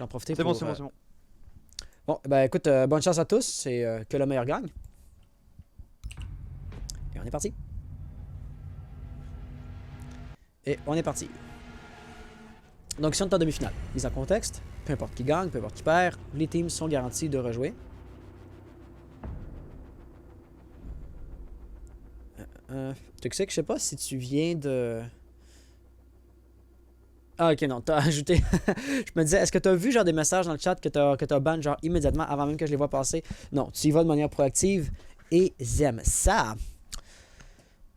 j'en profiter C'est pour... bon, c'est bon, c'est bon. Bon, ben écoute, bonne chance à tous, c'est que le meilleur gagne. Et on est parti. Et on est parti. Donc ici on est en demi-finale. Mise en contexte, peu importe qui gagne, peu importe qui perd, les teams sont garantis de rejouer. Toxic, je sais pas si tu viens de... Ah ok non, t'as ajouté... je me disais, est-ce que t'as vu genre des messages dans le chat que t'as ban genre immédiatement avant même que je les vois passer? Non, tu y vas de manière proactive et j'aime ça.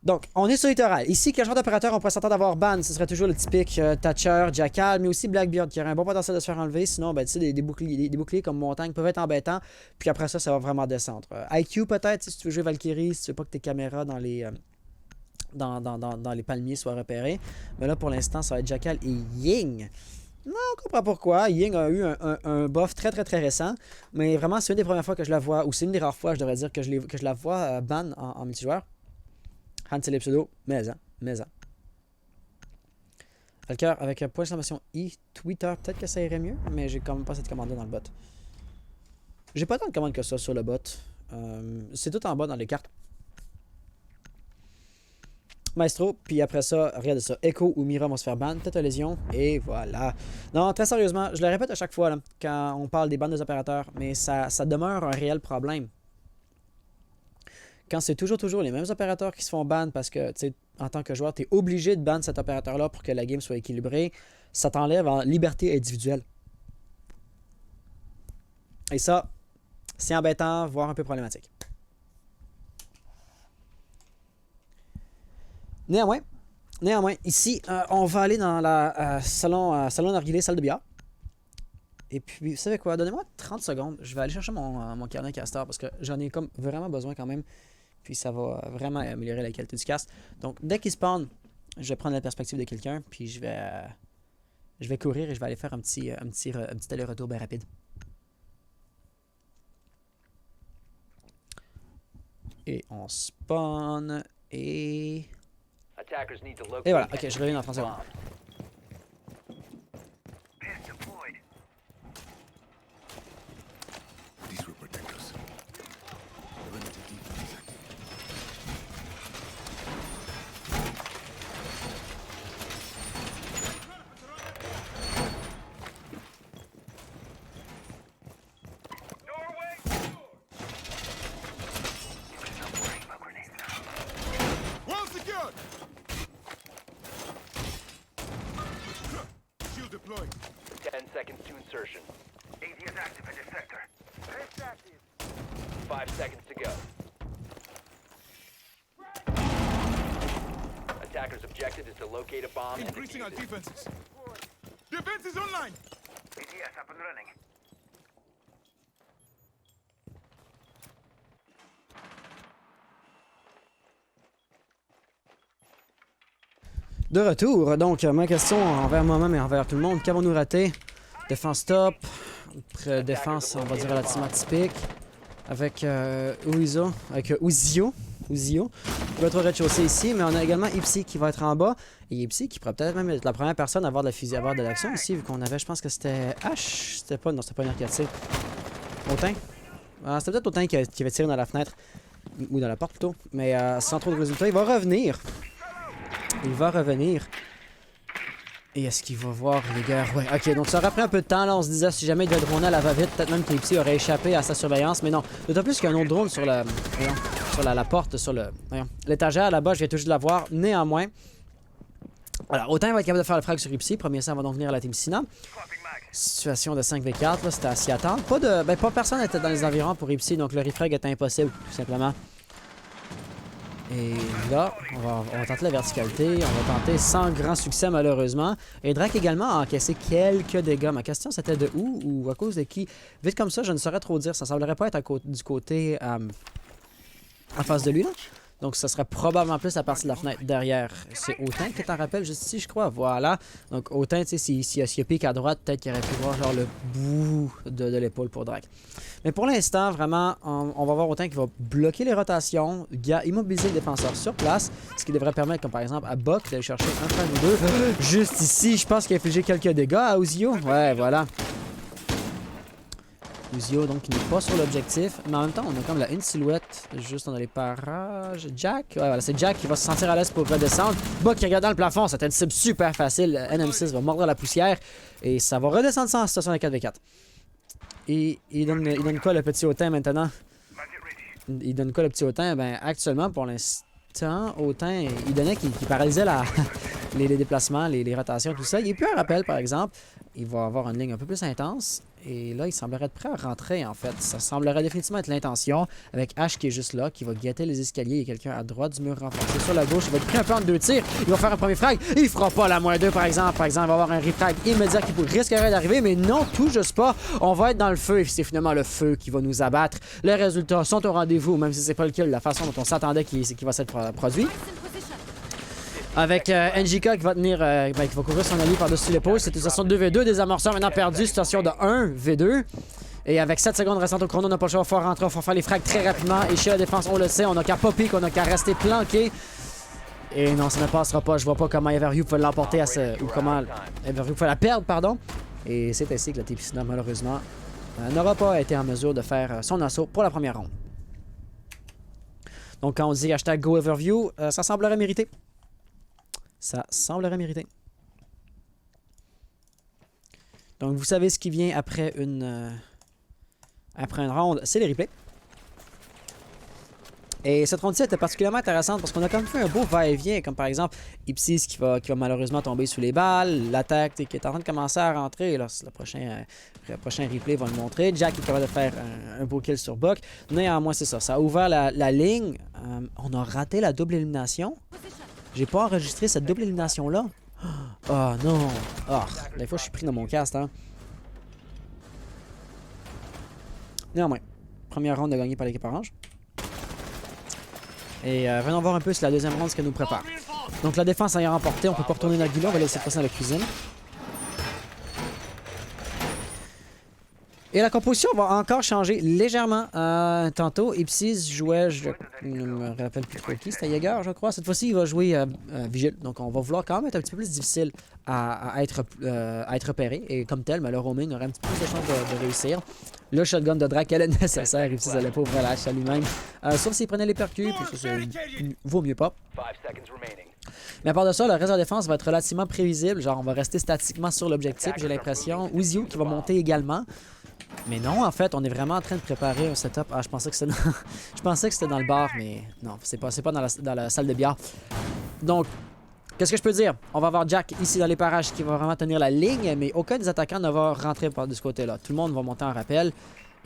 Donc, on est sur Littoral. Ici, quel genre d'opérateur on pourrait s'attendre d'avoir ban? Ce serait toujours le typique Thatcher, Jackal, mais aussi Blackbeard qui aurait un bon potentiel de se faire enlever. Sinon, ben, tu sais, des boucliers comme Montagne peuvent être embêtants. Puis après ça, ça va vraiment descendre. IQ peut-être, si tu veux jouer Valkyrie, si tu veux pas que tes caméras dans les... dans les palmiers soient repérées. Mais là, pour l'instant, ça va être Jackal et Ying. Non, on comprend pourquoi. Ying a eu un buff très récent. Mais vraiment, c'est une des premières fois que je la vois, ou c'est une des rares fois, je devrais dire, que je la vois ban en multijoueur. Han, c'est les pseudos, mais en. Alker avec point d'exclamation I, Twitter, peut-être que ça irait mieux, mais j'ai quand même pas cette commande dans le bot. J'ai pas tant de commandes que ça sur le bot. C'est tout en bas dans les cartes. Maestro, puis après ça, regarde ça. Echo ou Mira vont se faire ban, peut-être lésion, et voilà. Non, très sérieusement, je le répète à chaque fois là, quand on parle des bans des opérateurs, mais ça demeure un réel problème. Quand c'est toujours les mêmes opérateurs qui se font ban parce que, tu sais, en tant que joueur, tu es obligé de ban cet opérateur-là pour que la game soit équilibrée, ça t'enlève en liberté individuelle. Et ça, c'est embêtant, voire un peu problématique. Néanmoins, ici, on va aller dans la salon narguilé, salle de billard. Et puis, vous savez quoi, donnez-moi 30 secondes, je vais aller chercher mon carnet castor parce que j'en ai comme vraiment besoin quand même. Puis ça va vraiment améliorer la qualité du cast. Donc, dès qu'il spawn, je vais prendre la perspective de quelqu'un, puis je vais courir et je vais aller faire un petit aller-retour bien rapide. Et on spawn, et voilà, ok, je reviens dans 30 secondes. Deployed. 10 seconds to insertion. AD is active in this sector. It's active. 5 seconds to go. Attacker's objective is to locate a bomb and increasing our defuse it. defenses. Defense is online. ADS up and running. De retour, donc ma question envers moi-même et envers tout le monde, qu'avons-nous raté? Défense top, défense on va dire relativement typique, avec Uzio, qui va être au rez-de-chaussée ici, mais on a également Ipsy qui va être en bas, et Ipsy qui pourrait peut-être même être la première personne à avoir de la fusée, à avoir de l'action ici, vu qu'on avait, je pense que c'était H, c'était pas une RKT. Autain? C'était peut-être Autain qui avait tiré dans la fenêtre, ou dans la porte plutôt, mais sans trop de résultats, il va revenir. Il va revenir. Et est-ce qu'il va voir les gars? Ouais, ok, donc ça aurait pris un peu de temps. Là, on se disait si jamais il devait droner à la va-vite, peut-être même qu'Ipsy aurait échappé à sa surveillance. Mais non, d'autant plus qu'il y a un autre drone sur la porte, sur l'étagère là-bas. Je viens toujours de la voir. Néanmoins, alors, autant il va être capable de faire le frag sur Ipsy. Premier sang va donc venir à la team Sina. Situation de 5v4, là, c'était à s'y attendre. Pas personne n'était dans les environs pour Ipsy, donc le refrag est impossible, tout simplement. Et là, on va tenter la verticalité, on va tenter sans grand succès malheureusement. Et Drake également a encaissé quelques dégâts. Ma question c'était de où ou à cause de qui? Vite comme ça, je ne saurais trop dire. Ça ne semblerait pas être du côté en face de lui là. Donc ça serait probablement plus à partir de la fenêtre derrière. C'est Autain qui t'en rappelle juste ici je crois. Voilà. Donc Autain, tu sais, s'il y a pique à droite, peut-être qu'il aurait pu voir genre le bout de l'épaule pour Drake. Mais pour l'instant, vraiment, on va voir Autain qui va bloquer les rotations, immobiliser le défenseur sur place, ce qui devrait permettre, comme par exemple à Buck, d'aller chercher un frag ou deux. Juste ici, je pense qu'il a infligé quelques dégâts à Uzio. Ouais, voilà. Uzio, donc, qui n'est pas sur l'objectif. Mais en même temps, on a comme là une silhouette juste dans les parages. Jack, ouais, voilà, c'est Jack qui va se sentir à l'aise pour redescendre. Buck qui regarde dans le plafond, c'était une cible super facile. NM6 va mordre la poussière et ça va redescendre sans situation de 4v4. Et il donne quoi le petit hautain maintenant? Il donne quoi le petit hautain? Ben, actuellement, pour l'instant, hautain, il donnait qu'il paralysait les déplacements, les rotations, tout ça. Il est plus un rappel, par exemple. Il va avoir une ligne un peu plus intense. Et là, il semblerait être prêt à rentrer, en fait. Ça semblerait définitivement être l'intention. Avec Ash qui est juste là, qui va guetter les escaliers. Il y a quelqu'un à droite du mur renforcé sur la gauche. Il va être pris un peu entre deux tirs. Il va faire un premier frag. Il fera pas la -2, par exemple. Par exemple, il va avoir un refrag immédiat qui risquerait d'arriver. Mais non, tout juste pas. On va être dans le feu. Et c'est finalement le feu qui va nous abattre. Les résultats sont au rendez-vous, même si c'est pas le cas, la façon dont on s'attendait qu'il va s'être produit. Avec NJK qui va tenir, qui va couvrir son allié par-dessus l'épaule. C'est une situation de 2v2. Des amorceurs maintenant perdu. Situation de 1v2. Et avec 7 secondes restantes au chrono, on n'a pas le choix de faire rentrer. Il faut faire les frags très rapidement. Et chez la défense, on le sait, on n'a qu'à popper, qu'on a qu'à rester planqué. Et non, ça ne passera pas. Je vois pas comment Everview peut l'emporter à ce. Ou comment Everview peut la perdre, pardon. Et c'est ainsi que la Tépicina, malheureusement, n'aura pas été en mesure de faire son assaut pour la première ronde. Donc, quand on dit hashtag GoEverview, ça semblerait mérité. Ça semblerait mérité. Donc, vous savez ce qui vient après une ronde, c'est les replays. Et cette ronde-ci était particulièrement intéressante parce qu'on a quand même fait un beau va-et-vient, comme par exemple Ipsis qui va malheureusement tomber sous les balles, l'attaque qui est en train de commencer à rentrer, là, le prochain replay va le montrer, Jack est capable de faire un beau kill sur Buck. Néanmoins, c'est ça, ça a ouvert la ligne, on a raté la double élimination. J'ai pas enregistré cette double élimination-là. Oh non! Oh, des fois je suis pris dans mon cast, hein. Néanmoins, première ronde de gagner par l'équipe orange. Et venons voir un peu sur la deuxième ronde ce qu'elle nous prépare. Donc la défense ayant remporté, on peut pas retourner Nagila, on va laisser passer dans la cuisine. Et la composition va encore changer légèrement. Tantôt, Ipsis jouait, je ne me rappelle plus trop qui, c'était Jäger, je crois. Cette fois-ci, il va jouer Vigil. Donc on va vouloir quand même être un petit peu plus difficile à être repéré. Et comme tel, le roaming aurait un petit peu plus de chances de réussir. Le shotgun de Drac, elle est nécessaire. Ipsis n'allait pas ouvrir la hache à lui-même. Sauf s'il prenait les percus, puis ça vaut mieux pas. Mais à part de ça, le reste de la défense va être relativement prévisible. Genre, on va rester statiquement sur l'objectif, j'ai l'impression. Uzio qui va monter également. Mais non, en fait, on est vraiment en train de préparer un setup. Ah, je pensais que c'était dans le bar, mais non, c'est pas dans la salle de bière. Donc, qu'est-ce que je peux dire? On va avoir Jack ici dans les parages qui va vraiment tenir la ligne, mais aucun des attaquants ne va rentrer par de ce côté-là. Tout le monde va monter en rappel.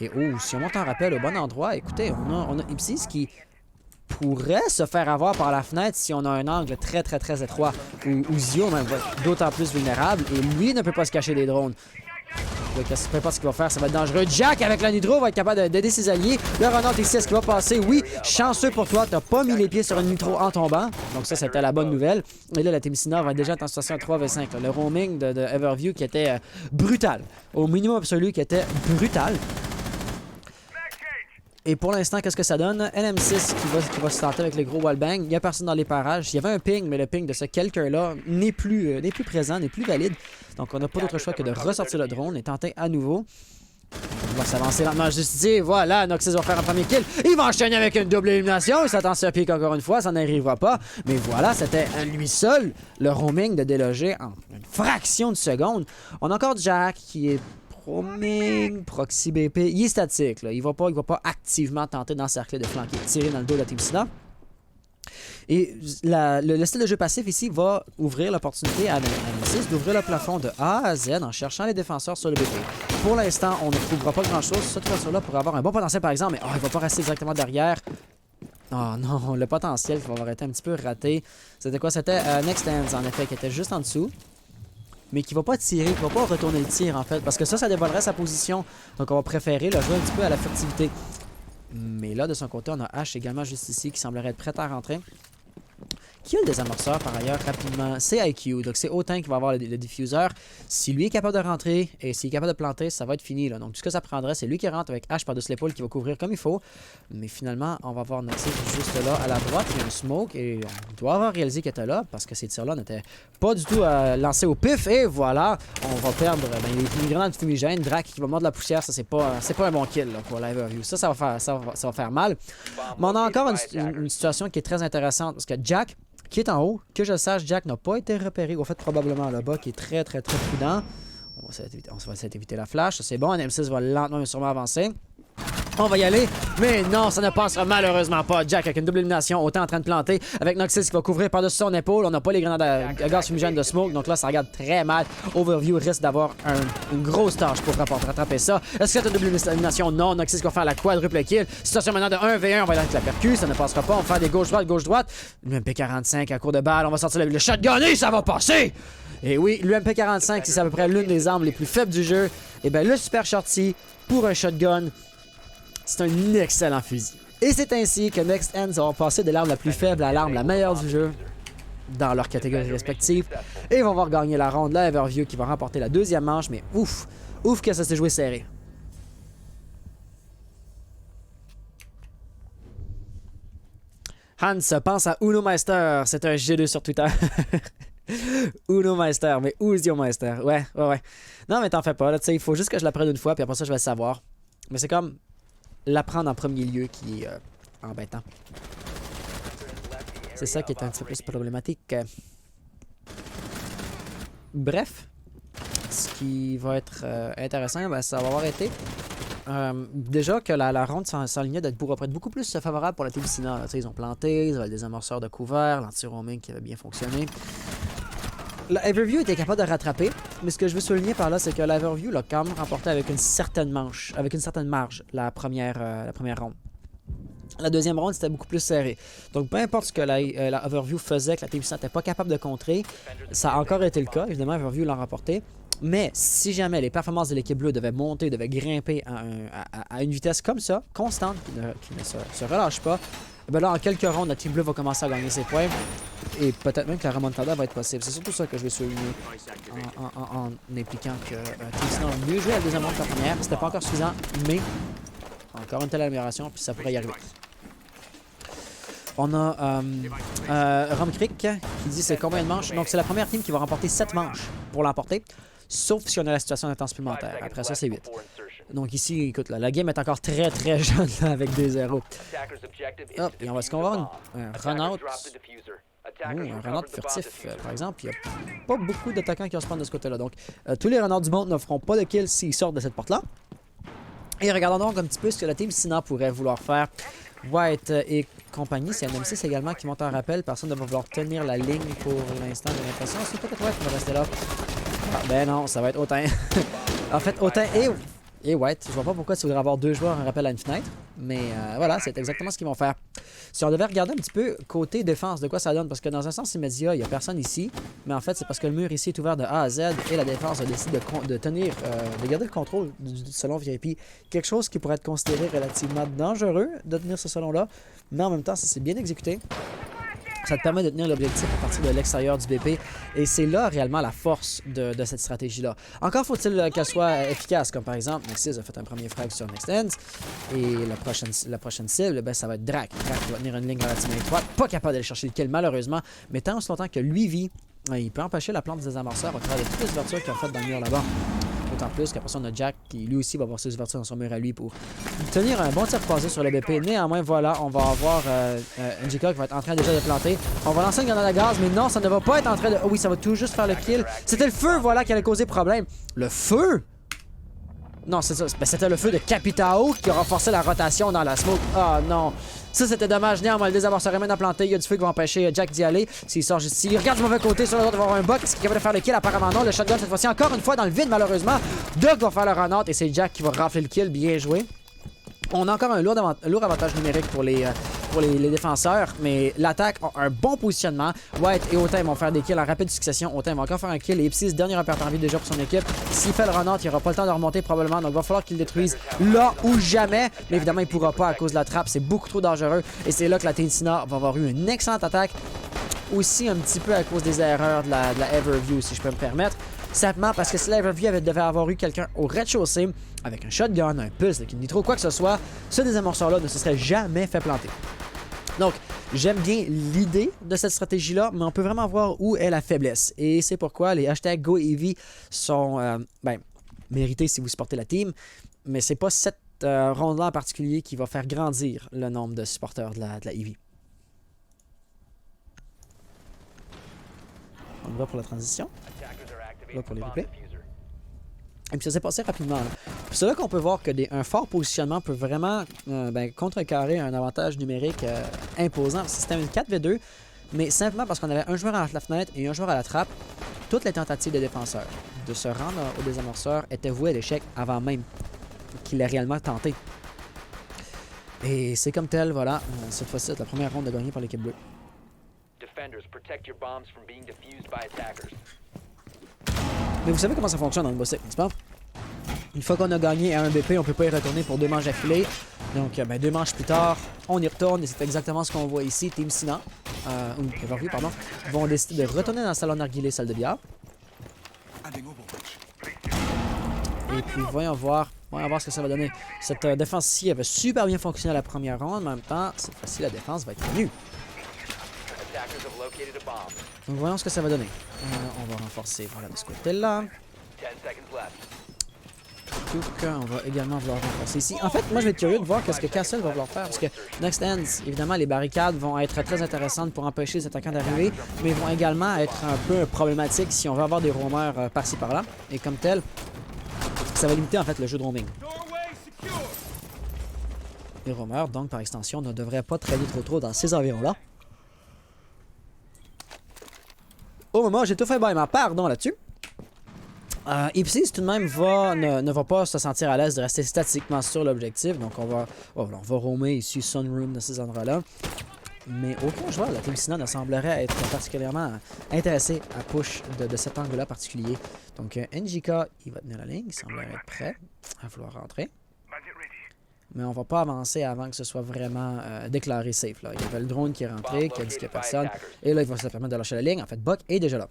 Et oh, si on monte en rappel au bon endroit, écoutez, on a Ipsis qui pourrait se faire avoir par la fenêtre si on a un angle très étroit. Ou Uzio même va être d'autant plus vulnérable et lui ne peut pas se cacher des drones. Peu importe ce qu'il va faire, ça va être dangereux. Jack avec la nitro va être capable d'aider ses alliés. Le Renault ici, est-ce qu'il va passer? Oui, chanceux pour toi, t'as pas mis les pieds sur une nitro en tombant. Donc ça, c'était la bonne nouvelle. Et là, la Tépicina va déjà être en situation 3v5. Là. Le roaming de Everview qui était brutal. Au minimum absolu qui était brutal. Et pour l'instant, qu'est-ce que ça donne? NM6 qui va se tenter avec les gros wallbang. Il n'y a personne dans les parages. Il y avait un ping, mais le ping de ce quelqu'un-là n'est plus présent, n'est plus valide. Donc, on n'a pas d'autre choix que de ressortir le drone et tenter à nouveau. On va s'avancer lentement juste ici. Voilà, Noxus va faire un premier kill. Il va enchaîner avec une double élimination. Il s'attend sur pique encore une fois. Ça n'arrivera pas. Mais voilà, c'était à lui seul le roaming de déloger en une fraction de seconde. On a encore Jack qui est roaming, proxy BP. Il est statique. Là. Il va pas activement tenter d'encercler, de flanquer, de tirer dans le dos de la Tépicina. Et le style de jeu passif ici va ouvrir l'opportunité à NM6 d'ouvrir le plafond de A à Z en cherchant les défenseurs sur le BP. Pour l'instant, on ne trouvera pas grand-chose. Cette voiture-là pourrait avoir un bon potentiel, par exemple, mais il ne va pas rester directement derrière. Oh non, le potentiel qui va avoir été un petit peu raté. C'était quoi? C'était Next Hands, en effet, qui était juste en dessous. Mais qui va pas tirer, qui va pas retourner le tir, en fait. Parce que ça dévoilerait sa position. Donc, on va préférer le jouer un petit peu à la furtivité. Mais là, de son côté, on a Ash également juste ici qui semblerait être prêt à rentrer. qui a le désamorceur par ailleurs rapidement, c'est IQ. Donc c'est Autain qui va avoir le diffuseur. Si lui est capable de rentrer et s'il est capable de planter, ça va être fini. Là. Donc tout ce que ça prendrait, c'est lui qui rentre avec H par-dessus l'épaule qui va couvrir comme il faut. Mais finalement, on va voir Noxys juste là à la droite. Il y a un smoke et on doit avoir réalisé qu'il était là parce que ces tirs-là n'étaient pas du tout lancés au pif. Et voilà, on va perdre les grenades fumigènes. Drac qui va mordre la poussière, ça c'est pas un bon kill là, pour l'Everview. Ça va faire mal. Mais on a encore une situation qui est très intéressante parce que Jack, qui est en haut, que je sache, Jack n'a pas été repéré, au fait probablement là-bas, qui est très prudent. On va essayer d'éviter la flash, c'est bon, un M6 va lentement mais sûrement avancer. On va y aller, mais non, ça ne passera malheureusement pas. Jack avec une double élimination, Autain en train de planter, avec Noxys qui va couvrir par-dessus son épaule. On n'a pas les grenades à gaz fumigène de smoke, donc là ça regarde très mal. Overview risque d'avoir une grosse tâche pour rattraper ça. Est-ce que c'est une double élimination? Non, Noxys va faire la quadruple kill. Situation maintenant de 1v1, on va y aller avec la percu, ça ne passera pas. On va faire des gauche-droite. L'UMP45 à court de balle, on va sortir le shotgun et ça va passer! Et oui, l'UMP45, c'est à peu près l'une des armes les plus faibles du jeu. Et bien le Super Shorty, pour un shotgun, c'est un excellent fusil. Et c'est ainsi que Next Ends vont passer de l'arme la plus faible à l'arme la meilleure du jeu dans leurs catégories respectives. Et vont voir gagner la ronde, la Everview qui va remporter la deuxième manche. Mais ouf que ça s'est joué serré. Hans pense à Uno Meister. C'est un G2 sur Twitter. Uno Meister, mais Uzio Meister. Ouais. Non, mais t'en fais pas. Là, il faut juste que je l'apprenne une fois, puis après ça, je vais le savoir. Mais c'est comme l'apprendre en premier lieu qui est embêtant. C'est ça qui est un petit peu plus problématique. Bref, ce qui va être intéressant, ben, ça va avoir été déjà que la ronde s'enlignait d'être beaucoup plus favorable pour la team Sina. Ils ont planté, ils avaient le désamorceur de couvert, l'anti-roaming qui avait bien fonctionné. La Everview était capable de rattraper, mais ce que je veux souligner par là, c'est que la Everview l'a quand même remporté avec une certaine marge la première ronde. La deuxième ronde, c'était beaucoup plus serré. Donc, peu importe ce que la Everview faisait, que la Team Sina n'était pas capable de contrer, ça a encore été le cas. Évidemment, Everview l'a remporté. Mais si jamais les performances de l'équipe bleue devaient monter, devaient grimper à une vitesse comme ça, constante, qui ne se relâche pas, ben là, en quelques rondes, la Team bleue va commencer à gagner ses points. Et peut-être même que la remontada va être possible. C'est surtout ça que je vais souligner en impliquant que Team Sina a mieux joué la deuxième ronde que la première. C'était pas encore suffisant, mais encore une telle amélioration, puis ça pourrait y arriver. On a Romcrick qui dit c'est combien de manches. Donc c'est la première team qui va remporter 7 manches pour l'emporter. Sauf si on a la situation d'intense supplémentaire. Après ça, c'est 8. Donc ici, écoute, là, la game est encore très jeune là, avec des zéros. Hop, et est-ce qu'on va avoir un run-out? Un run-out furtif, par exemple. Il n'y a pas beaucoup d'attaquants qui vont se prendre de ce côté-là. Donc tous les run-outs du monde ne feront pas de kill s'ils sortent de cette porte-là. Et regardons donc un petit peu ce que la team Sina pourrait vouloir faire. White et compagnie, c'est un M6 également qui monte en rappel. Personne ne va vouloir tenir la ligne pour l'instant, j'ai l'impression. C'est peut-être White qui va rester là. Ah, ben non, ça va être Autain. En fait, Autain et White. Je vois pas pourquoi tu voudrais avoir deux joueurs en rappel à une fenêtre. Mais voilà, c'est exactement ce qu'ils vont faire. Si on devait regarder un petit peu côté défense, de quoi ça donne, parce que dans un sens immédiat, il n'y a personne ici. Mais en fait, c'est parce que le mur ici est ouvert de A à Z et la défense a décidé de garder le contrôle du salon VIP. Quelque chose qui pourrait être considéré relativement dangereux de tenir ce salon-là. Mais en même temps, ça s'est bien exécuté. Ça te permet de tenir l'objectif à partir de l'extérieur du BP. Et c'est là réellement la force de cette stratégie-là. Encore faut-il qu'elle soit efficace. Comme par exemple, Nexus a fait un premier frag sur Next Ends. Et la prochaine cible, ben, ça va être Drac. Drac qui va tenir une ligne relativement étroite. Pas capable d'aller chercher le kill malheureusement. Mais tant aussi longtemps que lui vit, il peut empêcher la plante des désamorceurs au travers de toutes les ouvertures qu'il a faites dans le mur là-bas. D'autant plus qu'après ça, on a Jack qui lui aussi va avoir ses ouvertures dans son mur à lui pour tenir un bon tir croisé sur le BP. Néanmoins, voilà, on va avoir NGK qui va être en train déjà de planter. On va lancer une grenade à gaz, mais non, ça ne va pas être en train de... Oh oui, ça va tout juste faire le kill. C'était le feu, voilà, qui allait causer problème. Le feu? Non, c'est ça. Ben, c'était le feu de Capitao qui a renforcé la rotation dans la smoke. Ah non. Ça, c'était dommage. Néanmoins, le désamorceur est maintenant planté. Il y a du feu qui va empêcher Jack d'y aller. S'il sort juste ici, il regarde du mauvais côté. Sur le droit, il va avoir un bug. Est-ce qu'il est capable de faire le kill? Apparemment non. Le shotgun, cette fois-ci, encore une fois dans le vide, malheureusement. Doug va faire le run-out et c'est Jack qui va rafler le kill. Bien joué. On a encore un lourd avantage numérique pour les défenseurs, mais l'attaque a un bon positionnement. White et Autain vont faire des kills en rapide succession. Autain va encore faire un kill et Ipsis, dernier repère en vie déjà pour son équipe. S'il fait le run-out, il n'aura pas le temps de remonter probablement, donc il va falloir qu'il le détruise là ou jamais. Mais évidemment, il ne pourra pas à cause de la trappe, c'est beaucoup trop dangereux. Et c'est là que la Team Sina va avoir eu une excellente attaque. aussi un petit peu à cause des erreurs de la Everview, si je peux me permettre. Simplement parce que si la Everview devait avoir eu quelqu'un au rez-de-chaussée, avec un shotgun, un pulse, avec une nitro, quoi que ce soit, ce désamorceur-là ne se serait jamais fait planter. Donc, j'aime bien l'idée de cette stratégie-là, mais on peut vraiment voir où est la faiblesse. Et c'est pourquoi les hashtags GoEV sont mérités si vous supportez la team, mais c'est pas cette ronde-là en particulier qui va faire grandir le nombre de supporters de la EV. On va pour la transition. Là pour les replays. Et puis ça s'est passé rapidement. C'est là qu'on peut voir que un fort positionnement peut vraiment contrecarrer un avantage numérique imposant. C'était une 4v2, mais simplement parce qu'on avait un joueur à la fenêtre et un joueur à la trappe, toutes les tentatives des défenseurs de se rendre au désamorceur étaient vouées à l'échec avant même qu'il ait réellement tenté. Et c'est comme tel, voilà, cette fois-ci, c'est la première ronde de gagner par l'équipe bleue. Mais vous savez comment ça fonctionne dans le boss, n'est-ce pas? Une fois qu'on a gagné à un BP, on peut pas y retourner pour 2 manches affilées. Donc, 2 manches plus tard, on y retourne et c'est exactement ce qu'on voit ici. Team Sina, ou Everview, pardon, vont décider de retourner dans le salon narguilé, salle de billard. Et puis, voyons voir ce que ça va donner. Cette défense-ci avait super bien fonctionné à la première ronde. En même temps, cette fois-ci, la défense va être nue. Donc, voyons ce que ça va donner. On va renforcer voilà, de ce côté-là. On va également vouloir renforcer ici. En fait, moi, je vais être curieux de voir ce que Castle va vouloir faire. Parce que Next Ends, évidemment, les barricades vont être très intéressantes pour empêcher les attaquants d'arriver. Mais vont également être un peu problématiques si on veut avoir des roamers par-ci par-là. Et comme tel, ça va limiter en fait le jeu de roaming. Les roamers, donc par extension, ne devraient pas traîner trop dans ces environs-là. Au moment où j'ai tout fait by ma pardon là-dessus. Ipsy tout de même ne va pas se sentir à l'aise de rester statiquement sur l'objectif. Donc on va roamer ici Sunroom dans ces endroits-là. Mais aucun joueur de la Team Sina ne semblerait être particulièrement intéressé à push de cet angle-là particulier. Donc NJK, il va tenir la ligne, il semblerait être prêt à vouloir rentrer. Mais on va pas avancer avant que ce soit vraiment déclaré safe. Là. Il y avait le drone qui est rentré, qui a dit qu'il n'y a personne. Et là, il va se permettre de lâcher la ligne. En fait, Buck est déjà là.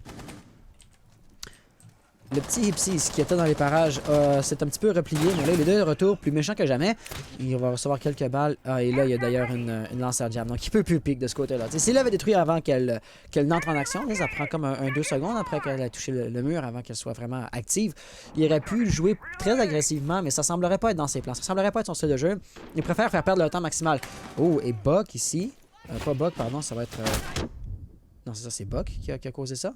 Le petit Ipsy qui était dans les parages s'est un petit peu replié, mais là il est de retour, plus méchant que jamais. Il va recevoir quelques balles. Ah, et là il y a d'ailleurs une lanceur jam, donc il peut plus pique de ce côté-là. S'il l'avait détruit avant qu'elle n'entre en action, là, ça prend comme un 2 secondes après qu'elle ait touché le mur, avant qu'elle soit vraiment active. Il aurait pu jouer très agressivement, mais ça semblerait pas être dans ses plans. Ça semblerait pas être son style de jeu. Il préfère faire perdre le temps maximal. Oh, et Buck ici. Pas Buck, pardon, ça va être... Non, c'est ça, c'est Buck qui a causé ça.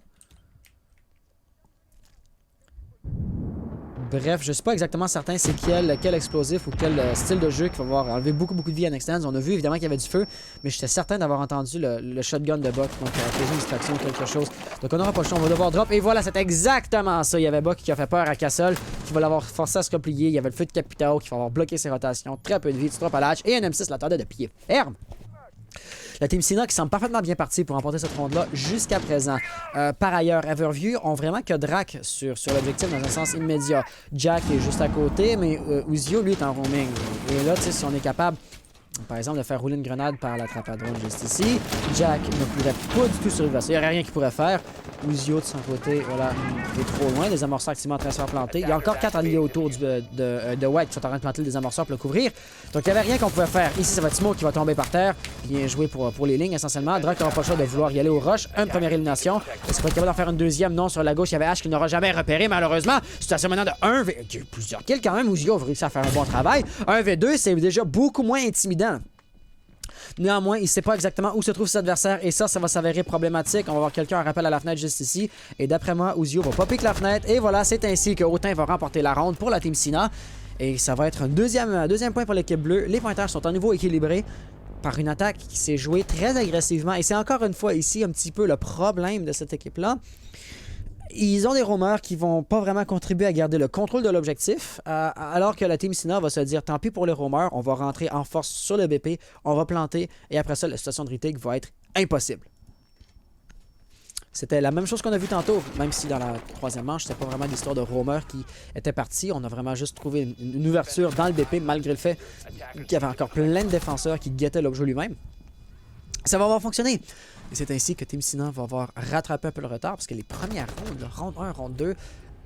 Bref, je suis pas exactement certain c'est quel explosif ou quel style de jeu qui va avoir enlevé beaucoup de vie à Next Ends. On a vu évidemment qu'il y avait du feu, mais j'étais certain d'avoir entendu le shotgun de Buck, donc une distraction ou quelque chose. Donc on n'aura pas le choix, on va devoir drop. Et voilà, c'est exactement ça. Il y avait Buck qui a fait peur à Castle, qui va l'avoir forcé à se replier. Il y avait le feu de Capitao qui va avoir bloqué ses rotations. Très peu de vie, du drop à l'hatch. Et un M6 l'attendait de pied ferme. La Team Sina qui semble parfaitement bien partie pour remporter cette ronde-là jusqu'à présent. Par ailleurs, Everview ont vraiment que Drac sur l'objectif dans un sens immédiat. Jack est juste à côté, mais Uzio, lui, est en roaming. Et là, tu sais, si on est capable, par exemple, de faire rouler une grenade par la trappe à drone juste ici, Jack ne pourrait pas du tout survivre. Il n'y aurait rien qu'il pourrait faire. Uzio, de son côté, voilà, il est trop loin. Les amorceurs activement en train de se faire planter. Il y a encore 4 alliés autour de White qui sont en train de planter le désamorceur pour le couvrir. Donc, il n'y avait rien qu'on pouvait faire. Ici, ça va être Smoke qui va tomber par terre. Bien joué pour les lignes, essentiellement. Drac n'aura pas le choix de vouloir y aller au rush. Une première élimination. Est-ce qu'il va être capable d'en faire une deuxième? Non, sur la gauche, il y avait Ash qui n'aura jamais repéré, malheureusement. Situation maintenant de 1v... Il y a eu plusieurs kills quand même. Uzio a réussi à faire un bon travail. 1v2, c'est déjà beaucoup moins intimidant. Néanmoins, il ne sait pas exactement où se trouve ses adversaires et ça va s'avérer problématique. On va voir quelqu'un en rappel à la fenêtre juste ici. Et d'après moi, Uzio va pas piquer la fenêtre. Et voilà, c'est ainsi que Hautain va remporter la ronde pour la Team Sina. Et ça va être un deuxième point pour l'équipe bleue. Les pointages sont à nouveau équilibrés par une attaque qui s'est jouée très agressivement. Et c'est encore une fois ici un petit peu le problème de cette équipe-là. Ils ont des roamers qui vont pas vraiment contribuer à garder le contrôle de l'objectif, alors que la Team Sina va se dire tant pis pour les roamers, on va rentrer en force sur le BP, on va planter, et après ça, la situation de retake va être impossible. C'était la même chose qu'on a vu tantôt, même si dans la troisième manche, c'était pas vraiment l'histoire de roamers qui était parti. On a vraiment juste trouvé une ouverture dans le BP, malgré le fait qu'il y avait encore plein de défenseurs qui guettaient l'objet lui-même. Ça va avoir fonctionné. Et c'est ainsi que Team Sina va avoir rattrapé un peu le retard parce que les premières rondes, le round 1, round 2,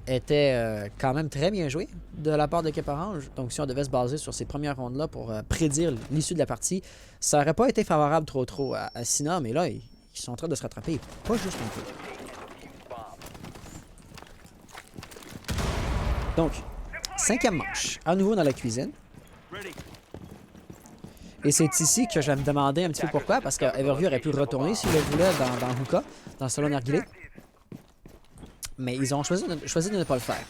étaient quand même très bien jouées de la part de Cap Orange. Donc si on devait se baser sur ces premières rondes-là pour prédire l'issue de la partie, ça aurait pas été favorable trop à Sina, mais là, ils sont en train de se rattraper, pas juste un peu. Donc, 5e manche, à nouveau dans la cuisine. Et c'est ici que je vais me demander un petit peu pourquoi, parce que Everview aurait pu retourner s'il le voulait dans Hookah, dans le salon narguilé. Mais ils ont choisi de ne pas le faire.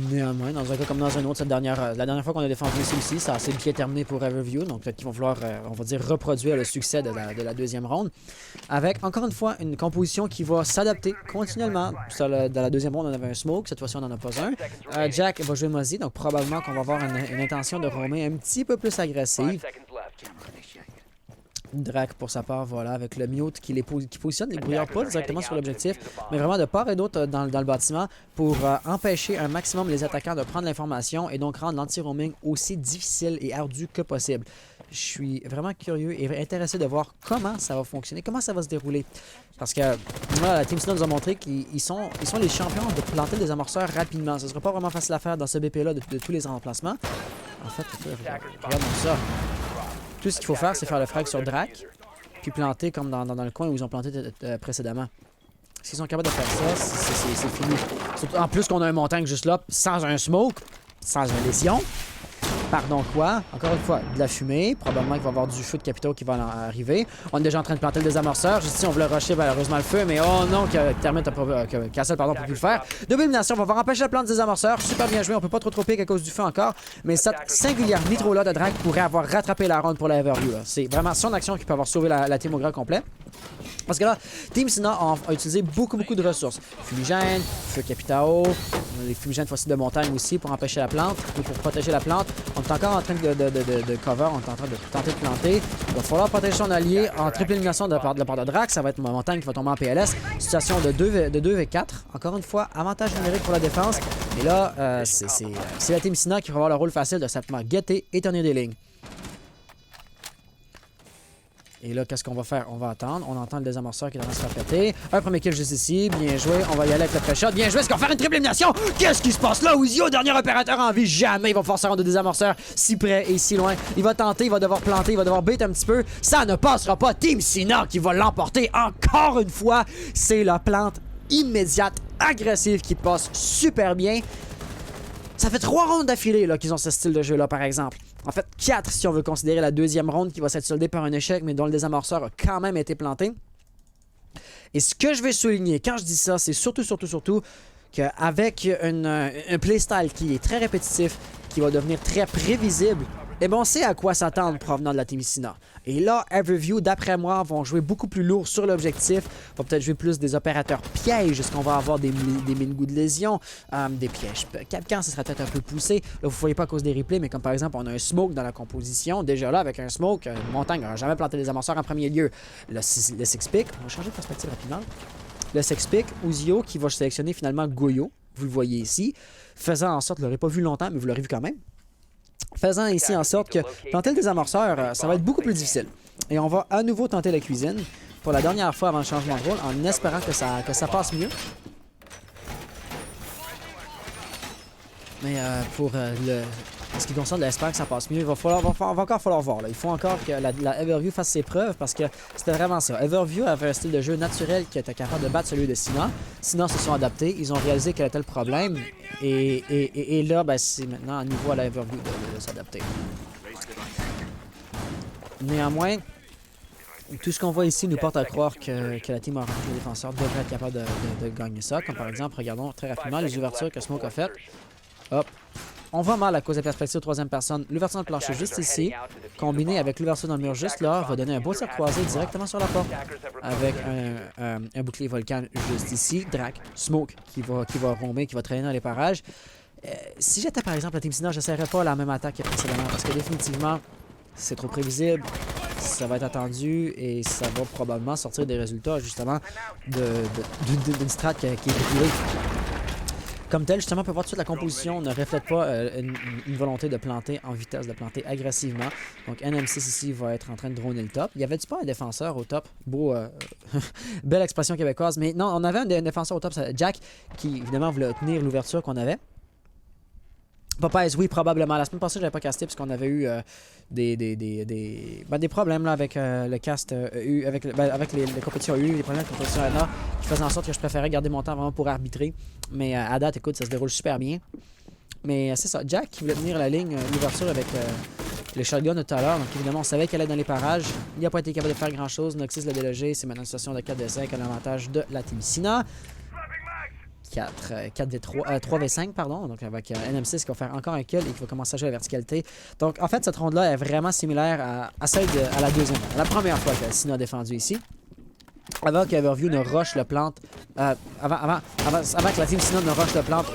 Néanmoins, dans un cas comme dans un autre, la dernière fois qu'on a défendu celui-ci, ça a assez bien terminé pour Everview. Donc peut-être qu'ils vont vouloir, on va dire, reproduire le succès de la deuxième ronde. Avec, encore une fois, une composition qui va s'adapter continuellement. Dans la deuxième ronde, on avait un smoke. Cette fois-ci, on n'en a pas un. Jack va jouer Mozzie. Donc probablement qu'on va avoir une intention de roamer un petit peu plus agressive. Drac, pour sa part, voilà, avec le mute qui positionne les brouilleurs pas directement sur l'objectif, mais vraiment de part et d'autre dans le bâtiment pour empêcher un maximum les attaquants de prendre l'information et donc rendre l'anti-roaming aussi difficile et ardu que possible. Je suis vraiment curieux et intéressé de voir comment ça va fonctionner, comment ça va se dérouler. Parce que voilà, la Team Sina nous a montré qu'ils sont les champions de planter des amorceurs rapidement. Ce ne sera pas vraiment facile à faire dans ce BP-là de tous les remplacements. En fait, regardons ça. Tout ce qu'il faut faire, c'est faire le frag sur Drac, puis planter comme dans le coin où ils ont planté précédemment. S'ils sont capables de faire ça, c'est fini. Surtout, en plus qu'on a un montagne juste là, sans un smoke, sans un lésion. Pardon quoi? Encore une fois, de la fumée. Probablement qu'il va y avoir du feu de capitaux qui va arriver. On est déjà en train de planter le désamorceur. Juste ici, on voulait rusher malheureusement le feu, mais oh non, Castle ne peut plus le faire. Double élimination, on va pouvoir empêcher la plante des désamorceur. Super bien joué, on peut pas trop piquer à cause du feu encore. Mais cette singulière nitro-là de Drac pourrait avoir rattrapé la ronde pour la Everview. C'est vraiment son action qui peut avoir sauvé la team au grand complet. Parce que là, Team Sina a utilisé beaucoup de ressources. Fumigène, feu capitao, les fumigènes fossiles de montagne aussi pour empêcher la plante, ou pour protéger la plante. On est encore en train de cover, on est en train de tenter de planter. Il va falloir protéger son allié en triple élimination de la part de Drac. Ça va être ma montagne qui va tomber en PLS. Situation de 2v4. Encore une fois, avantage numérique pour la défense. Et là, c'est la Team Sina qui va avoir le rôle facile de simplement guetter et tenir des lignes. Et là, qu'est-ce qu'on va faire? On va attendre. On entend le désamorceur qui est en train de se faire péter. Un premier kill juste ici. Bien joué. On va y aller avec le pré-shot. Bien joué. Est-ce qu'on va faire une triple élimination? Qu'est-ce qui se passe là? Ouzio, dernier opérateur en vie. Jamais il va pouvoir se rendre au désamorceur si près et si loin. Il va tenter. Il va devoir planter. Il va devoir bait un petit peu. Ça ne passera pas. Team Sina qui va l'emporter encore une fois. C'est la plante immédiate, agressive qui passe super bien. Ça fait 3 rondes d'affilée qu'ils ont ce style de jeu-là, par exemple. En fait, 4 si on veut considérer la deuxième ronde qui va s'être soldée par un échec, mais dont le désamorceur a quand même été planté. Et ce que je vais souligner quand je dis ça, c'est surtout qu'avec un playstyle qui est très répétitif, qui va devenir très prévisible, eh bien, on sait à quoi s'attendre provenant de la Team Sina. Et là, Everview, d'après moi, vont jouer beaucoup plus lourd sur l'objectif. Vont peut-être jouer plus des opérateurs pièges. Est-ce qu'on va avoir des mini-goûts de lésion? Des pièges Capcan, ce serait peut-être un peu poussé. Là, vous ne voyez pas à cause des replays, mais comme par exemple, on a un smoke dans la composition. Déjà là, avec un smoke, une montagne n'aura jamais planté des amorceurs en premier lieu. Le six-pick, on va changer de perspective rapidement. Le six-pick, Ouzio, qui va sélectionner finalement Goyo. Vous le voyez ici. Faisant en sorte, vous ne l'aurez pas vu longtemps, mais vous l'aurez vu quand même. Faisant ici en sorte que planter le désamorceur, ça va être beaucoup plus difficile. Et on va à nouveau tenter la cuisine pour la dernière fois avant le changement de rôle, en espérant que ça passe mieux. Mais pour ce qui concerne l'espère que ça passe mieux, il va encore falloir voir. Là. Il faut encore que la Everview fasse ses preuves parce que c'était vraiment ça. Everview avait un style de jeu naturel qui était capable de battre celui de Sina. Sina se sont adaptés, ils ont réalisé quel était le problème. Et là, ben, c'est maintenant à nouveau à la Everview de s'adapter. Néanmoins, tout ce qu'on voit ici nous porte à croire que la team orange, les défenseurs, devrait être capable de gagner ça. Comme par exemple, regardons très rapidement les ouvertures que Smoke a faites. Hop. On va mal à cause de la perspective troisième personne. L'ouverture dans le plancher juste ici, combinée avec l'ouverture dans le mur juste là, va donner un beau tir croisé directement sur la porte. Avec un bouclier volcan juste ici. Drac, Smoke qui va roamer, qui va traîner dans les parages. Si j'étais par exemple la Team Sina, je n'essaierais pas la même attaque que précédemment parce que définitivement, c'est trop prévisible. Ça va être attendu et ça va probablement sortir des résultats justement d'une strat qui est brûlée. comme tel, justement, on peut voir tout de suite la composition ne reflète pas une volonté de planter en vitesse, de planter agressivement. Donc NM6 ici va être en train de droner le top. Il y avait-tu pas un défenseur au top? Beau, belle expression québécoise. Mais non, on avait un défenseur au top, Jack, qui évidemment voulait tenir l'ouverture qu'on avait. Popeyes, oui, probablement. La semaine passée, j'avais pas casté parce qu'on avait eu des problèmes là, avec le cast EU, avec les compétitions EU, des problèmes de compétition ANA qui faisaient en sorte que je préférais garder mon temps vraiment pour arbitrer. Mais à date, écoute, ça se déroule super bien. Mais c'est ça, Jack qui voulait tenir la ligne, l'ouverture avec les shotguns de tout à l'heure. Donc évidemment, on savait qu'elle allait dans les parages. Il n'a pas été capable de faire grand chose. Noxys l'a délogé. C'est maintenant une situation de 4-5 à l'avantage de la Team Sina. 3v5, pardon, donc avec NM6 qui va faire encore un kill et qui va commencer à jouer à la verticalité. Donc en fait, cette ronde-là est vraiment similaire à celle à la deuxième, à la première fois que Sina a défendu ici. Avant qu'Everview ne rush le plante, avant que la team Sina ne rush le plante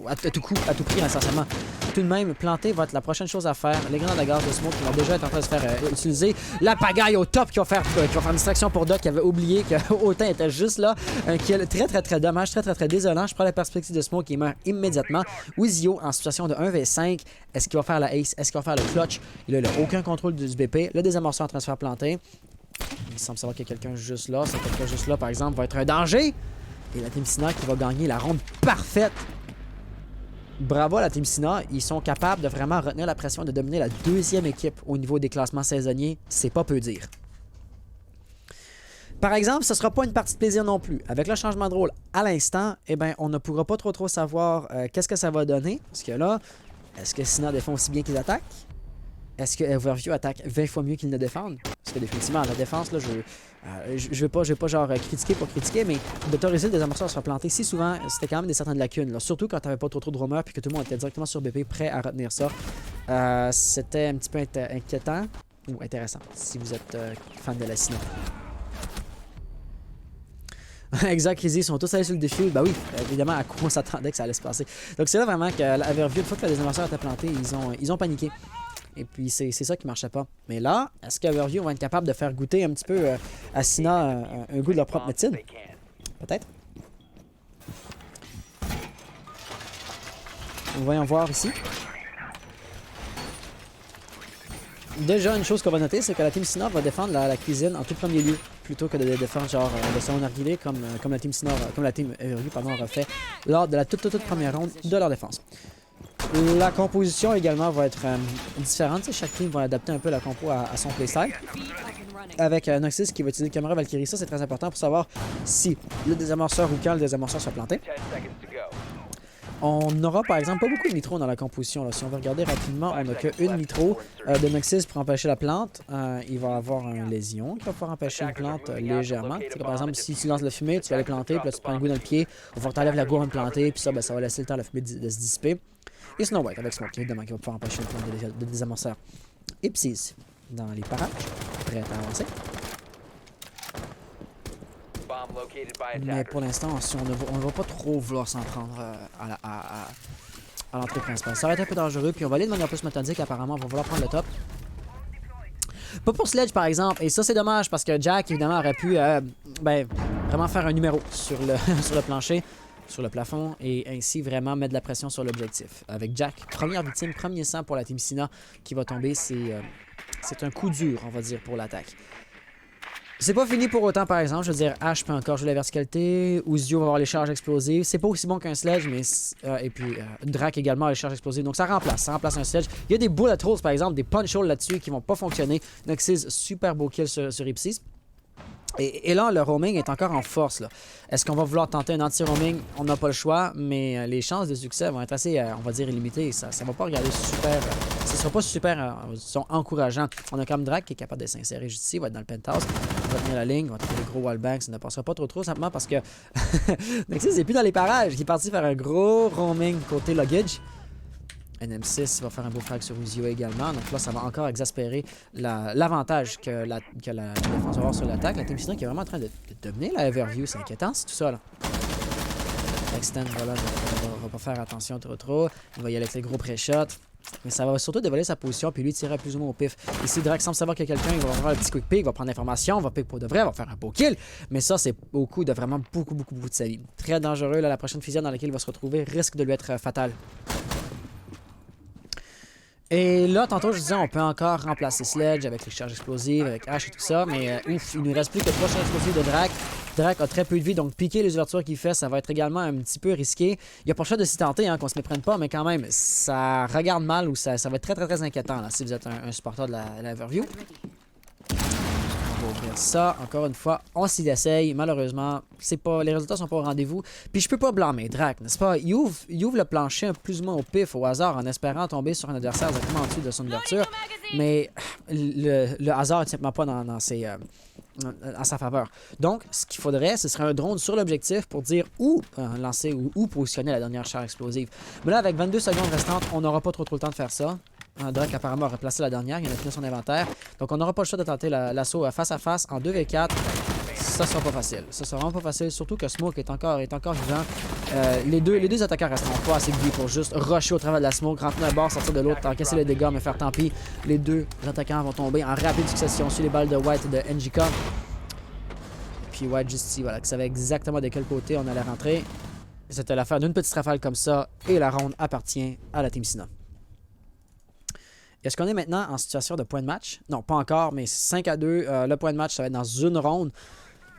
à tout prix, essentiellement. Tout de même, planter va être la prochaine chose à faire. Les grenades à gaz de smoke qui vont déjà être en train de se faire utiliser. La pagaille au top qui va faire une distraction pour Doc qui avait oublié que Autain était juste là. Un kill très dommage, très désolant. Je prends la perspective de smoke qui meurt immédiatement. Wizio en situation de 1v5. Est-ce qu'il va faire la ace? Est-ce qu'il va faire le clutch? Il n'a aucun contrôle du BP. Le désamorceur en train de se faire planter. Il semble savoir qu'il y a quelqu'un juste là. Ce quelqu'un juste là, par exemple, va être un danger. Et la Team Sina qui va gagner la ronde parfaite. Bravo à la Team Sina. Ils sont capables de vraiment retenir la pression, de dominer la deuxième équipe au niveau des classements saisonniers. C'est pas peu dire. Par exemple, ce ne sera pas une partie de plaisir non plus. Avec le changement de rôle à l'instant, eh ben, on ne pourra pas trop savoir qu'est-ce que ça va donner. Parce que là, est-ce que Sina défend aussi bien qu'ils attaquent? Est-ce que Everview attaque 20 fois mieux qu'ils ne défendent? Parce que définitivement, la défense, là, je vais pas genre critiquer pour critiquer, mais d'autoriser le désamorceur à se faire planter si souvent, c'était quand même des certaines lacunes. Là. Surtout quand t'avais pas trop de roamers puis que tout le monde était directement sur BP prêt à retenir ça. C'était un petit peu inquiétant ou intéressant si vous êtes fan de la Sina. Exact, Crazy, ils sont tous allés sur le défi. Bah oui, évidemment, à quoi on s'attendait que ça allait se passer. Donc c'est là vraiment que Everview, une fois que le désamorceur était planté, ils ont paniqué. Et puis, c'est ça qui marchait pas. Mais là, est-ce qu'Everview va être capable de faire goûter un petit peu à Sina un goût de leur propre médecine? Peut-être. Voyons voir ici. Déjà, une chose qu'on va noter, c'est que la Team Sina va défendre la cuisine en tout premier lieu, plutôt que de défendre genre le salon narguilé comme la Team Sina, comme la Team Everview, pardon, aura fait lors de la toute première ronde de leur défense. La composition également va être différente. Chaque team va adapter un peu la compo à son playstyle. Avec Noxys qui va utiliser le caméra Valkyrie, ça c'est très important pour savoir si le désamorceur ou quand le désamorceur soit planté. On n'aura par exemple pas beaucoup de nitro dans la composition. Là. Si on veut regarder rapidement, on n'a qu'une nitro de Noxys pour empêcher la plante. Il va avoir une lésion qui va pouvoir empêcher une plante légèrement. Par exemple, si tu lances la fumée, tu vas aller planter, puis là tu prends un coup dans le pied, il va falloir que tu enlèves la gourde plantée, puis ça, ben, ça va laisser le temps à la fumée de se dissiper. Et Snow White avec Smoke, évidemment, qui va pouvoir empêcher une plante de désamorceur. Et Psys dans les parages, prêt à avancer. Mais pour l'instant, si on ne va pas trop vouloir s'en prendre à l'entrée principale. Ça va être un peu dangereux, puis on va aller de manière plus méthodique, apparemment, on va vouloir prendre le top. Pas pour Sledge, par exemple, et ça c'est dommage, parce que Jack, évidemment, aurait pu vraiment faire un numéro sur le plancher, sur le plafond, et ainsi vraiment mettre de la pression sur l'objectif. Avec Jack, première victime, premier sang pour la Team Sina qui va tomber, c'est un coup dur, on va dire, pour l'attaque. C'est pas fini pour autant, par exemple. Je veux dire, Ash peut encore jouer la verticalité. Uzio va avoir les charges explosives. C'est pas aussi bon qu'un Sledge, mais... et puis, Drac également a les charges explosives. Donc, ça remplace un Sledge. Il y a des bullet holes, par exemple, des punch holes là-dessus qui vont pas fonctionner. Noxys, super beau kill sur Ipsis. Et là, le roaming est encore en force. Est-ce qu'on va vouloir tenter un anti-roaming? On n'a pas le choix, mais les chances de succès vont être assez, on va dire, illimitées. Ça va pas regarder super... ce sera pas super encourageant. On a comme Drac qui est capable de s'insérer juste ici, il va être dans le penthouse, il va tenir la ligne, il va tenter des gros wallbangs, ça ne passera pas trop simplement parce que Noxys n'est plus dans les parages. Il est parti faire un gros roaming côté luggage. NM6 va faire un beau frag sur Uzio également. Donc là, ça va encore exaspérer l'avantage que la défense va avoir sur l'attaque. La Team Sina qui est vraiment en train de dominer la Everview. C'est inquiétant, c'est tout ça. Là. Extend, voilà, va pas faire attention trop. Il va y aller avec les gros pré-shots. Mais ça va surtout dévoiler sa position puis lui tirer plus ou moins au pif. Ici, Drake semble savoir qu'il y a quelqu'un, il va faire un petit quick pick, il va prendre l'information, va pick pour de vrai, il va faire un beau kill. Mais ça, c'est au coût de vraiment beaucoup de sa vie. Très dangereux, là, la prochaine fusillade dans laquelle il va se retrouver risque de lui être fatale. Et là, tantôt, je disais, on peut encore remplacer Sledge avec les charges explosives, avec Ash et tout ça, mais ouf, il nous reste plus que 3 charges explosives de Drake. Drake a très peu de vie, donc piquer les ouvertures qu'il fait, ça va être également un petit peu risqué. Il n'y a pas le choix de s'y tenter, hein, qu'on se méprenne pas, mais quand même, ça regarde mal ou ça va être très inquiétant là, si vous êtes un supporter de la Everview. On va ouvrir ça, encore une fois, on s'y essaye. Malheureusement, les résultats sont pas au rendez-vous. Puis je peux pas blâmer Drake, n'est-ce pas? Il ouvre le plancher plus ou moins au pif, au hasard, en espérant tomber sur un adversaire exactement en dessous de son ouverture. Mais le hasard n'est simplement pas dans en sa faveur. Donc, ce qu'il faudrait, ce serait un drone sur l'objectif pour dire où lancer ou où positionner la dernière charge explosive. Mais là, avec 22 secondes restantes, on n'aura pas trop le temps de faire ça. Drake apparemment a replacé la dernière, il en a fini son inventaire. Donc on n'aura pas le choix de tenter l'assaut face à face en 2v4. Ça sera pas facile. Ça sera vraiment pas facile, surtout que Smoke est encore vivant. Les deux attaquants resteront pas assez de vie pour juste rusher au travers de la Smoke, rentrer d'un bord, sortir de l'autre, encaisser les dégâts, mais faire tant pis. Les deux attaquants vont tomber en rapide succession sur les balles de White et de NJK. Puis White juste ici, voilà, qui savait exactement de quel côté on allait rentrer. C'était l'affaire d'une petite rafale comme ça, et la ronde appartient à la Team Sina. Est-ce qu'on est maintenant en situation de point de match? Non, pas encore, mais 5-2. Le point de match, ça va être dans une ronde.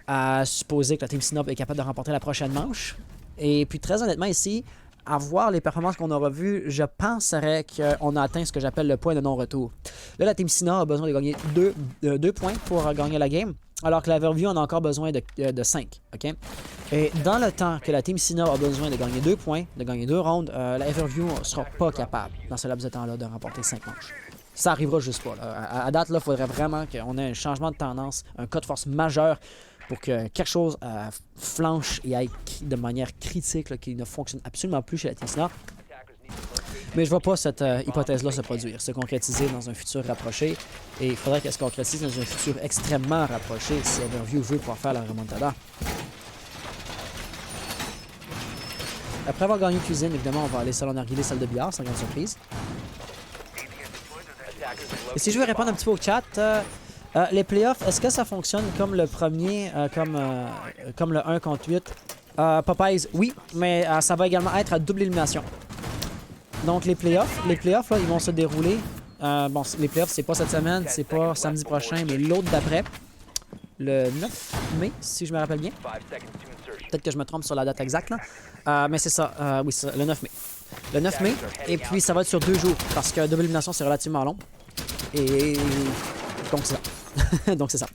À supposer que la Team Sinop est capable de remporter la prochaine manche. Et puis très honnêtement ici, à voir les performances qu'on aura vues, je penserais qu'on a atteint ce que j'appelle le point de non-retour. Là, la Team Sina a besoin de gagner 2 points pour gagner la game, alors que la Everview en a encore besoin de 5. Okay? Et dans le temps que la Team Sina a besoin de gagner 2 points, de gagner 2 rounds, la Everview ne sera pas capable, dans ce laps de temps-là, de remporter 5 manches. Ça arrivera juste pas. Là. À date, il faudrait vraiment qu'on ait un changement de tendance, un cas de force majeur pour que quelque chose flanche et aille de manière critique, là, qui ne fonctionne absolument plus chez la Team Sina. Mais je ne vois pas cette hypothèse-là se produire, se concrétiser dans un futur rapproché. Et il faudrait qu'elle se concrétise dans un futur extrêmement rapproché si Everview veut pouvoir faire la remontada. Après avoir gagné cuisine, évidemment, on va aller salon narguilé, salle de billard, sans grande surprise. Et si je veux répondre un petit peu au chat, les playoffs, est-ce que ça fonctionne comme le premier, comme le 1 contre 8? Popeyes, oui, mais ça va également être à double élimination. Donc les playoffs là, ils vont se dérouler. Bon, les playoffs, c'est pas cette semaine, c'est pas samedi prochain, mais l'autre d'après. Le 9 mai, si je me rappelle bien. Peut-être que je me trompe sur la date exacte, là. Mais c'est ça, oui, c'est ça, le 9 mai. Le 9 mai, et puis ça va être sur 2 jours, parce que double élimination, c'est relativement long. Et donc c'est ça. Donc c'est ça.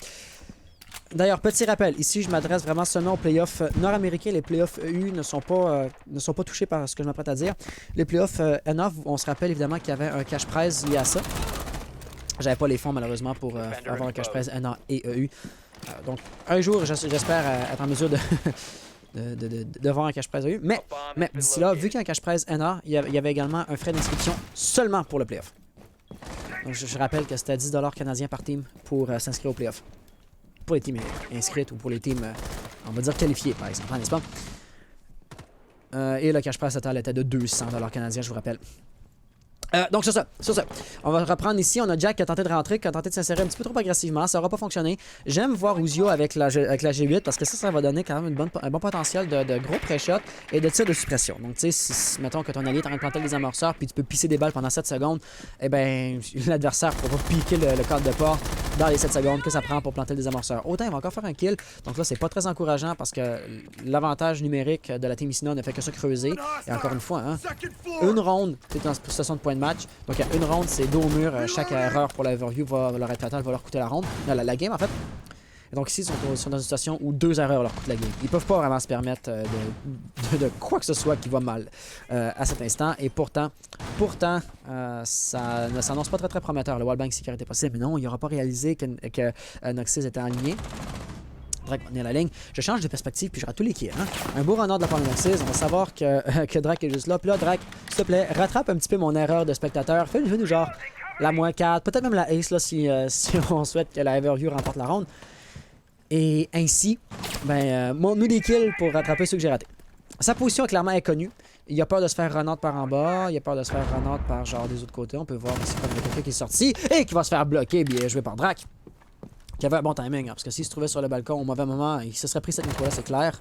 D'ailleurs, petit rappel, ici je m'adresse vraiment seulement aux playoffs nord-américains. Les playoffs EU ne sont pas touchés par ce que je m'apprête à dire. Les playoffs NA, on se rappelle évidemment qu'il y avait un cash prize lié à ça. J'avais pas les fonds malheureusement pour avoir un cash prize NA et EU. Donc un jour, j'espère être en mesure de voir un cash prize EU. Mais d'ici là, vu qu'il y a un cash prize NA, il y avait également un frais d'inscription seulement pour le playoff. Donc je rappelle que c'était 10 $ canadiens par team pour s'inscrire au playoff. Pour les teams inscrites ou pour les teams, on va dire qualifiés par exemple, n'est-ce pas? Et le cash prize total était de 200 $ canadiens, je vous rappelle. Donc c'est ça. On va reprendre ici. On a Jack qui a tenté de rentrer, qui a tenté de s'insérer un petit peu trop agressivement. Ça n'aura pas fonctionné. J'aime voir Uzio avec la G8 parce que ça va donner quand même un bon potentiel de gros pré-shots et de tir de suppression. Donc tu sais, si mettons que ton allié est en train de planter des amorceurs puis tu peux pisser des balles pendant 7 secondes, eh bien l'adversaire pourra piquer le cadre de port dans les 7 secondes que ça prend pour planter des amorceurs. Autant il va encore faire un kill. Donc là, c'est pas très encourageant parce que l'avantage numérique de la Team Sina ne fait que se creuser. Et encore une fois, hein, une ronde, tu es en position de point de match. Donc, à une ronde, c'est dos au mur. Chaque erreur pour la Everview va leur être fatale, va leur coûter la ronde. La game, en fait. Et donc, ici, ils sont dans une situation où 2 erreurs leur coûtent la game. Ils peuvent pas vraiment se permettre de quoi que ce soit qui va mal à cet instant. Et pourtant ça ne s'annonce pas très prometteur. Le wallbang sécurité possible. Mais non, il n'aura pas réalisé que Noxys était aligné. Drake va tenir la ligne. Je change de perspective puis je rate tous les kills. Hein? Un beau runner de la part de Noxys. On va savoir que Drake est juste là. Puis là, Drake, s'il te plaît, rattrape un petit peu mon erreur de spectateur. Fais-nous genre la -4, peut-être même la ace là, si on souhaite que la Everview remporte la ronde. Et ainsi, montre-nous des kills pour rattraper ceux que j'ai ratés. Sa position clairement est connue. Il a peur de se faire run out par en bas. Il a peur de se faire run out par genre des autres côtés. On peut voir ici comme il y a quelqu'un qui est sorti et qui va se faire bloquer, bien joué par Drac. Qui avait un bon timing, hein, parce que s'il se trouvait sur le balcon au mauvais moment, il se serait pris cette micro-là, c'est clair.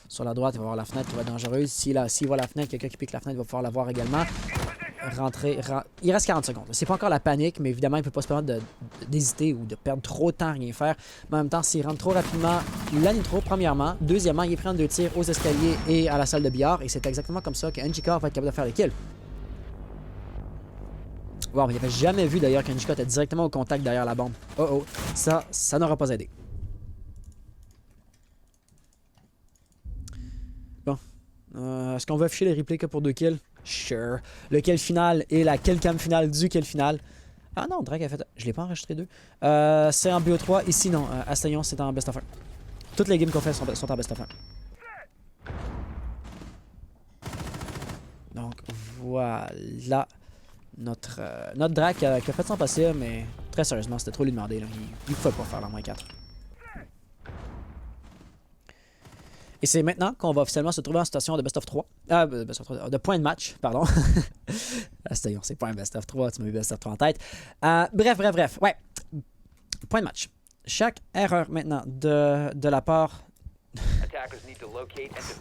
Sur la droite, il va voir la fenêtre qui va être dangereuse. S'il voit la fenêtre, quelqu'un qui pique la fenêtre va pouvoir la voir également. Il reste 40 secondes. C'est pas encore la panique, mais évidemment, il peut pas se permettre d'hésiter ou de perdre trop de temps à rien faire. Mais en même temps, s'il rentre trop rapidement, la nitro, premièrement. Deuxièmement, il prend 2 tirs aux escaliers et à la salle de billard. Et c'est exactement comme ça que NJK va être capable de faire les kills. Wow, il avait jamais vu d'ailleurs qu'NJK était directement au contact derrière la bombe. Oh oh, ça n'aura pas aidé. Bon. Est-ce qu'on veut afficher les replays que pour 2 kills? Sure. Le kill final et la kill cam finale du kill final. Ah non, Drake a fait... Je l'ai pas enregistré 2. C'est en BO3. Ici, non. Astaillon, c'est en best of 1. Toutes les games qu'on fait sont en best of 1. Donc, voilà. Notre Drake qui a fait son possible, mais très sérieusement, c'était trop lui demander. Là. Il ne pouvait pas faire la moins 4. Et c'est maintenant qu'on va officiellement se trouver en situation de best of 3. De point de match, pardon. C'est pas un best of 3, tu m'as eu best of 3 en tête. Bref. Ouais. Point de match. Chaque erreur maintenant de la part...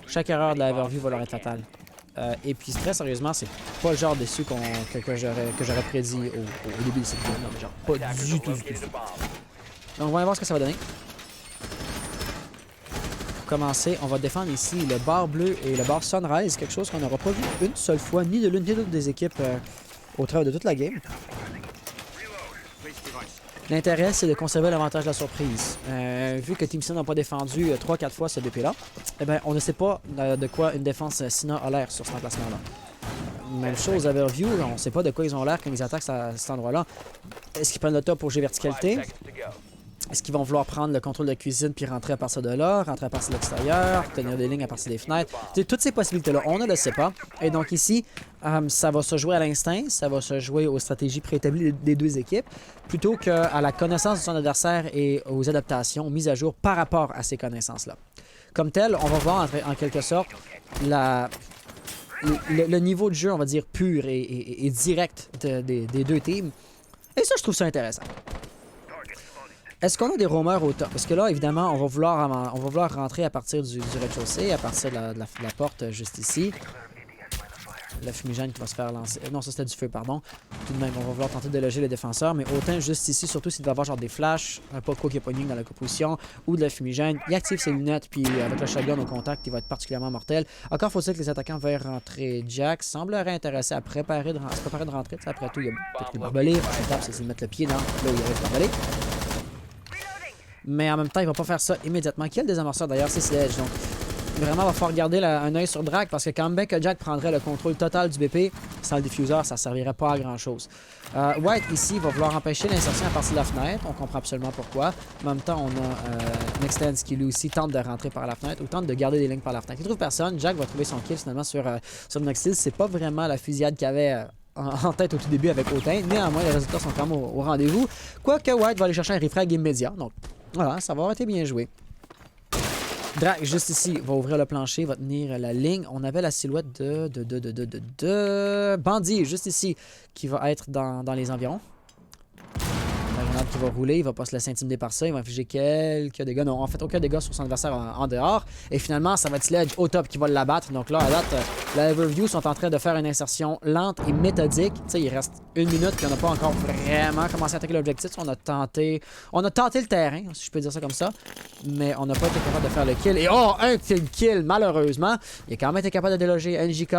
Chaque erreur de la overview va leur être fatale. Et puis très sérieusement, c'est pas le genre d'issue que j'aurais prédit au début de cette vidéo. Non, genre pas du tout. Donc on va aller voir ce que ça va donner. Pour commencer, on va défendre ici le bar bleu et le bar Sunrise, quelque chose qu'on n'aura pas vu une seule fois, ni de l'une ni de l'autre des équipes au travers de toute la game. L'intérêt, c'est de conserver l'avantage de la surprise. Vu que Team Sina n'a pas défendu 3-4 fois ce BP-là, eh ben, on ne sait pas de quoi une défense Sina a l'air sur cet emplacement-là. Même chose à Overview, on ne sait pas de quoi ils ont l'air quand ils attaquent à cet endroit-là. Est-ce qu'ils prennent le top pour G verticalité? Est-ce qu'ils vont vouloir prendre le contrôle de la cuisine puis rentrer à partir de là, rentrer à partir de l'extérieur, tenir des lignes à partir des fenêtres? Toutes ces possibilités-là, on ne le sait pas. Et donc ici, ça va se jouer à l'instinct, ça va se jouer aux stratégies préétablies des 2 équipes, plutôt qu'à la connaissance de son adversaire et aux adaptations, mises à jour par rapport à ces connaissances-là. Comme tel, on va voir en quelque sorte le niveau de jeu, on va dire, pur et direct des 2 teams. Et ça, je trouve ça intéressant. Est-ce qu'on a des roamers au top? Parce que là, évidemment, on va vouloir rentrer à partir du rez-de-chaussée, à partir de la porte juste ici. Le fumigène qui va se faire lancer. Non, ça c'était du feu, pardon. Tout de même, on va vouloir tenter de loger les défenseurs, mais autant juste ici, surtout s'il va avoir genre des flashs, pas quoi qu'il y a pogning dans la composition, ou de la fumigène. Il active ses lunettes, puis avec le shotgun au contact, il va être particulièrement mortel. Encore faut-il que les attaquants veuillent rentrer. Jack semblerait intéressé à se préparer de rentrer. Après tout, il y a peut-être des barbelés. L'étape, c'est de mettre le pied dans là où il y avait le barbelé. Mais en même temps, il va pas faire ça immédiatement. Qui a le désamorceur d'ailleurs? C'est Sledge. Donc, vraiment, il va falloir garder un œil sur Drac parce que quand même que Jack prendrait le contrôle total du BP, sans le diffuseur, ça servirait pas à grand chose. White ici va vouloir empêcher l'insertion à partir de la fenêtre. On comprend absolument pourquoi. En même temps, on a Nextens qui lui aussi tente de rentrer par la fenêtre ou tente de garder des lignes par la fenêtre. Il trouve personne. Jack va trouver son kill finalement sur Nextens. C'est pas vraiment la fusillade qu'il avait en tête au tout début avec Autain. Néanmoins, les résultats sont quand même au rendez-vous. Quoique White va aller chercher un refrag immédiat. Donc, voilà, ça va avoir été bien joué. Drac, juste ici, va ouvrir le plancher, va tenir la ligne. On avait la silhouette de Bandit, juste ici, qui va être dans les environs. La grenade qui va rouler, il va pas se laisser intimider par ça. Il va infliger quelques dégâts. Non, en fait, aucun dégât sur son adversaire en dehors. Et finalement, ça va être Sledge au top qui va l'abattre. Donc là, à date, la Overview sont en train de faire une insertion lente et méthodique. Tu sais, il reste 1 minute puis on n'a pas encore vraiment commencé à attaquer l'objectif. On a tenté le terrain, si je peux dire ça comme ça. Mais on n'a pas été capable de faire le kill. Et oh, un kill, malheureusement. Il a quand même été capable de déloger NJK.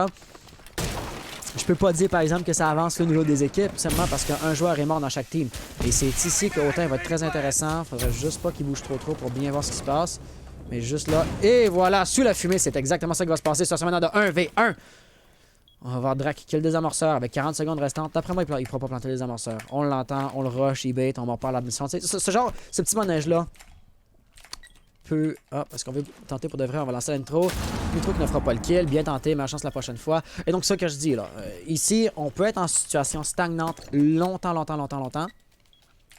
Je peux pas dire par exemple que ça avance au niveau des équipes, simplement parce qu'un joueur est mort dans chaque team. Et c'est ici que Autain va être très intéressant. Faudrait juste pas qu'il bouge trop pour bien voir ce qui se passe. Mais juste là, et voilà, sous la fumée, c'est exactement ça qui va se passer sur ce maintenant de 1v1. On va voir Drac qui kill des amorceurs avec 40 secondes restantes. D'après moi, il ne pourra pas planter les amorceurs. On l'entend, on le rush, il bait, on va pas à la mission. Ce petit manège-là peut... Ah, est-ce qu'on veut tenter pour de vrai? On va lancer l'intro. L'intro qui ne fera pas le kill. Bien tenté, ma chance la prochaine fois. Et donc, c'est ça que je dis, là. Ici, on peut être en situation stagnante longtemps.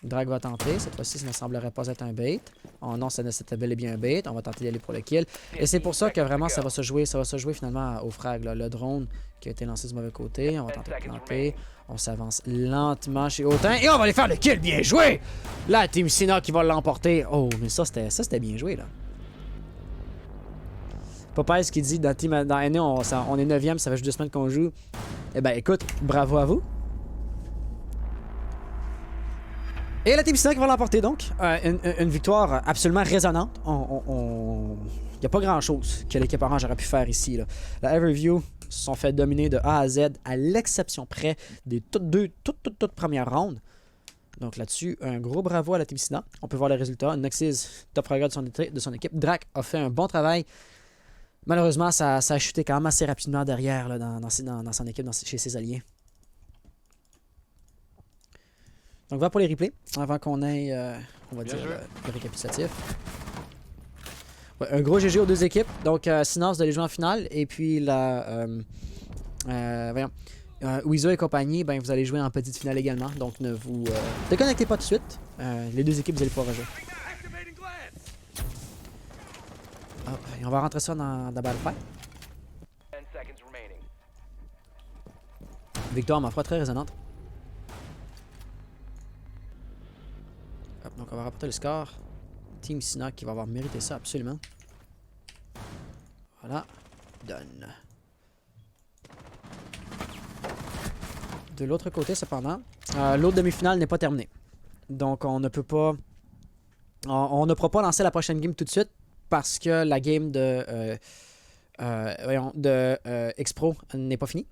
Drag va tenter. Cette fois-ci, ça ne semblerait pas être un bait. Oh non, c'était bel et bien un bait. On va tenter d'aller pour le kill. Et c'est pour ça que vraiment, ça va se jouer finalement au frag. Là. Le drone qui a été lancé du mauvais côté. On va tenter de planter. On s'avance lentement chez Autain. Et on va aller faire le kill. Bien joué! La Team Sina qui va l'emporter. Oh, mais ça, c'était bien joué, là. Popeye, ce qu'il dit dans NA, on est 9e, ça fait juste 2 semaines qu'on joue. Eh ben, écoute, bravo à vous. Et la Team Sina qui va l'emporter donc. Une victoire absolument résonnante. Il n'y a pas grand chose que l'équipe orange aurait pu faire ici. Là. La Everview se sont fait dominer de A à Z, à l'exception près des toutes premières rounds. Donc là-dessus, un gros bravo à la Team Sina. On peut voir les résultats. Noxys, top fragger de son équipe. Drac a fait un bon travail. Malheureusement, ça a chuté quand même assez rapidement derrière là, dans son équipe, chez ses alliés. Donc, va pour les replays, avant qu'on ait, on va dire, le récapitulatif. Ouais, un gros GG aux deux équipes. Donc, Synos de les jouer en finale. Et puis, Weezo et compagnie, ben, vous allez jouer en petite finale également. Donc, ne vous déconnectez pas tout de suite. Les deux équipes, vous allez pouvoir rejouer. Hop, et on va rentrer ça dans Battlefight. Victoire, ma foi, très résonnante. Hop, donc, on va rapporter le score. Team Sina qui va avoir mérité ça absolument. Voilà. Done. De l'autre côté, cependant, l'autre demi-finale n'est pas terminée. Donc, on ne peut pas... On ne pourra pas lancer la prochaine game tout de suite parce que la game de Expro n'est pas finie.